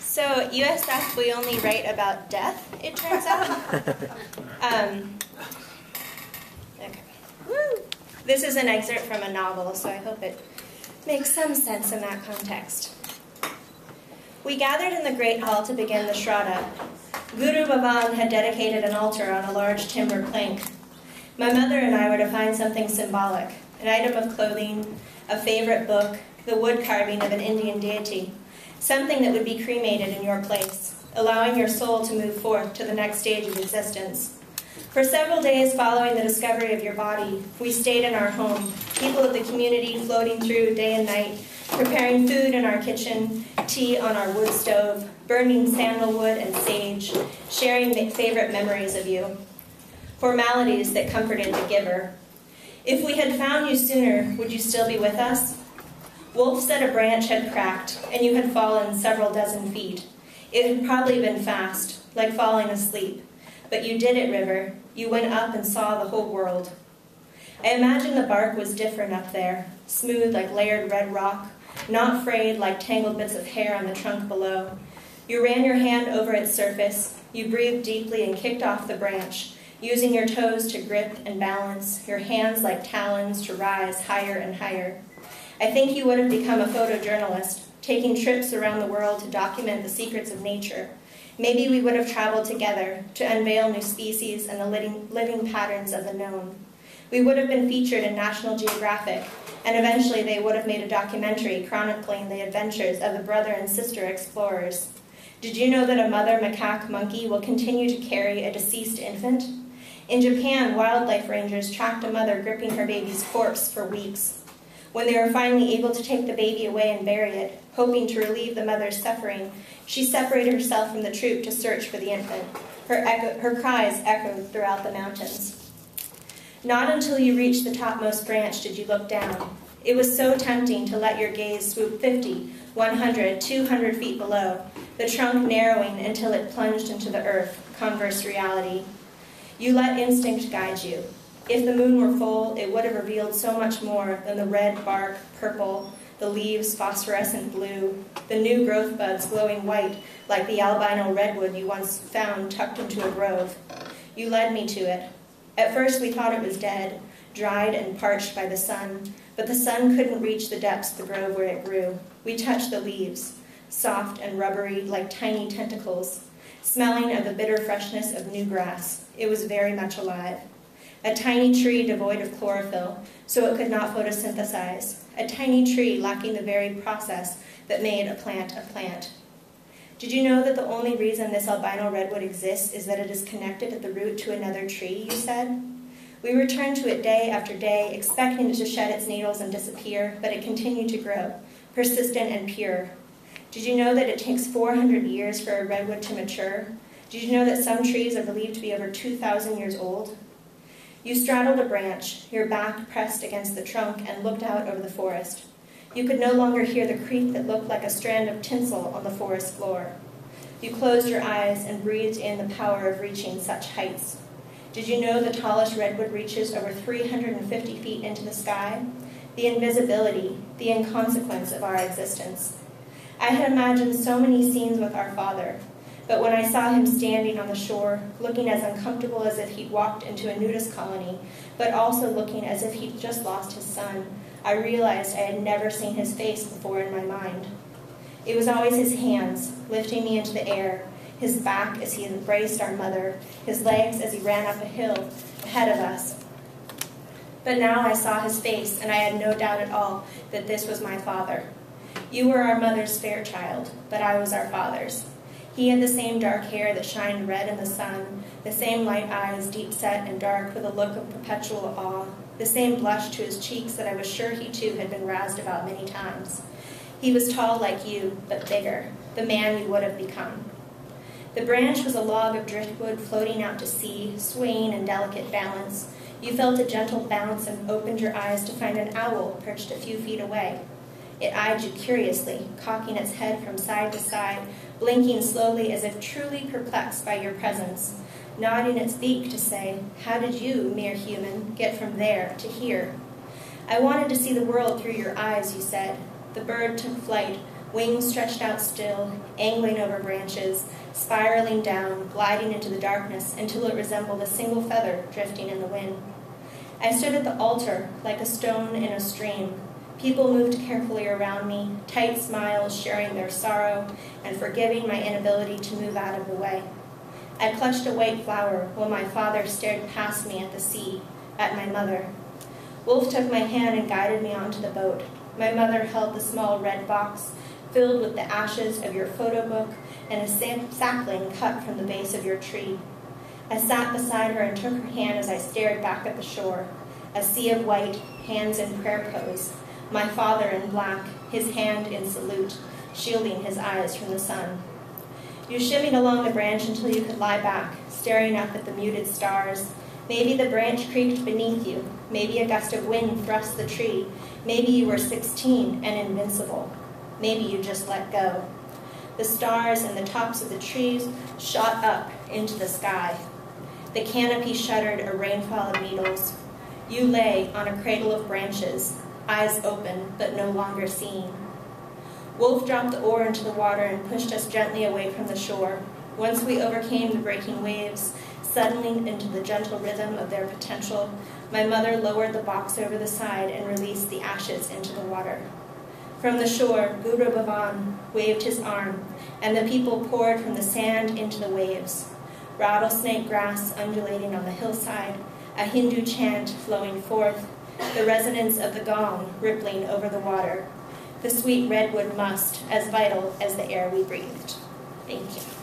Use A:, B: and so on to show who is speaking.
A: So USF, we only write about death, it turns out. Okay. Woo. This is an excerpt from a novel, so I hope it makes some sense in that context. We gathered in the Great Hall to begin the Shraddha. Guru Bhavan had dedicated an altar on a large timber plank. My mother and I were to find something symbolic, an item of clothing, a favorite book, the wood carving of an Indian deity, something that would be cremated in your place, allowing your soul to move forth to the next stage of existence. For several days following the discovery of your body, we stayed in our home, people of the community floating through day and night, preparing food in our kitchen, tea on our wood stove, burning sandalwood and sage, sharing favorite memories of you. Formalities that comforted the giver. If we had found you sooner, would you still be with us? Wolf said a branch had cracked, and you had fallen several dozen feet. It had probably been fast, like falling asleep. But you did it, River. You went up and saw the whole world. I imagine the bark was different up there, smooth like layered red rock, not frayed like tangled bits of hair on the trunk below. You ran your hand over its surface. You breathed deeply and kicked off the branch, using your toes to grip and balance, your hands like talons to rise higher and higher. I think you would have become a photojournalist, taking trips around the world to document the secrets of nature. Maybe we would have traveled together to unveil new species and the living patterns of the known. We would have been featured in National Geographic, and eventually they would have made a documentary chronicling the adventures of the brother and sister explorers. Did you know that a mother macaque monkey will continue to carry a deceased infant? In Japan, wildlife rangers tracked a mother gripping her baby's corpse for weeks. When they were finally able to take the baby away and bury it, hoping to relieve the mother's suffering, she separated herself from the troop to search for the infant. Her cries echoed throughout the mountains. Not until you reached the topmost branch did you look down. It was so tempting to let your gaze swoop 50, 100, 200 feet below, the trunk narrowing until it plunged into the earth, converse reality. You let instinct guide you. If the moon were full, it would have revealed so much more than the red bark, purple, the leaves phosphorescent blue, the new growth buds glowing white like the albino redwood you once found tucked into a grove. You led me to it. At first we thought it was dead, dried and parched by the sun, but the sun couldn't reach the depths of the grove where it grew. We touched the leaves, soft and rubbery like tiny tentacles, smelling of the bitter freshness of new grass. It was very much alive. A tiny tree devoid of chlorophyll, so it could not photosynthesize. A tiny tree lacking the very process that made a plant a plant. Did you know that the only reason this albino redwood exists is that it is connected at the root to another tree, you said? We returned to it day after day, expecting it to shed its needles and disappear, but it continued to grow, persistent and pure. Did you know that it takes 400 years for a redwood to mature? Did you know that some trees are believed to be over 2,000 years old? You straddled a branch, your back pressed against the trunk, and looked out over the forest. You could no longer hear the creak that looked like a strand of tinsel on the forest floor. You closed your eyes and breathed in the power of reaching such heights. Did you know the tallest redwood reaches over 350 feet into the sky? The invisibility, the inconsequence of our existence. I had imagined so many scenes with our father, but when I saw him standing on the shore, looking as uncomfortable as if he'd walked into a nudist colony, but also looking as if he'd just lost his son, I realized I had never seen his face before in my mind. It was always his hands, lifting me into the air, his back as he embraced our mother, his legs as he ran up a hill ahead of us. But now I saw his face, and I had no doubt at all that this was my father. You were our mother's fair child, but I was our father's. He had the same dark hair that shined red in the sun, the same light eyes, deep set and dark with a look of perpetual awe, the same blush to his cheeks that I was sure he too had been roused about many times. He was tall like you, but bigger, the man you would have become. The branch was a log of driftwood floating out to sea, swaying in delicate balance. You felt a gentle bounce and opened your eyes to find an owl perched a few feet away. It eyed you curiously, cocking its head from side to side, blinking slowly as if truly perplexed by your presence, nodding its beak to say, "How did you, mere human, get from there to here?" "I wanted to see the world through your eyes," you said. The bird took flight, wings stretched out still, angling over branches, spiraling down, gliding into the darkness until it resembled a single feather drifting in the wind. I stood at the altar like a stone in a stream. People moved carefully around me, tight smiles sharing their sorrow and forgiving my inability to move out of the way. I clutched a white flower while my father stared past me at the sea, at my mother. Wolf took my hand and guided me onto the boat. My mother held the small red box filled with the ashes of your photo book and a sapling cut from the base of your tree. I sat beside her and took her hand as I stared back at the shore, a sea of white, hands in prayer pose, my father in black, his hand in salute, shielding his eyes from the sun. You shimmied along the branch until you could lie back, staring up at the muted stars. Maybe the branch creaked beneath you. Maybe a gust of wind thrust the tree. Maybe you were 16 and invincible. Maybe you just let go. The stars and the tops of the trees shot up into the sky. The canopy shuddered a rainfall of needles. You lay on a cradle of branches, eyes open but no longer seeing. Wolf dropped the oar into the water and pushed us gently away from the shore. Once we overcame the breaking waves, settling into the gentle rhythm of their potential, my mother lowered the box over the side and released the ashes into the water. From the shore, Guru Bhavan waved his arm, and the people poured from the sand into the waves. Rattlesnake grass undulating on the hillside, a Hindu chant flowing forth, the resonance of the gong rippling over the water, the sweet redwood musk as vital as the air we breathed. Thank you.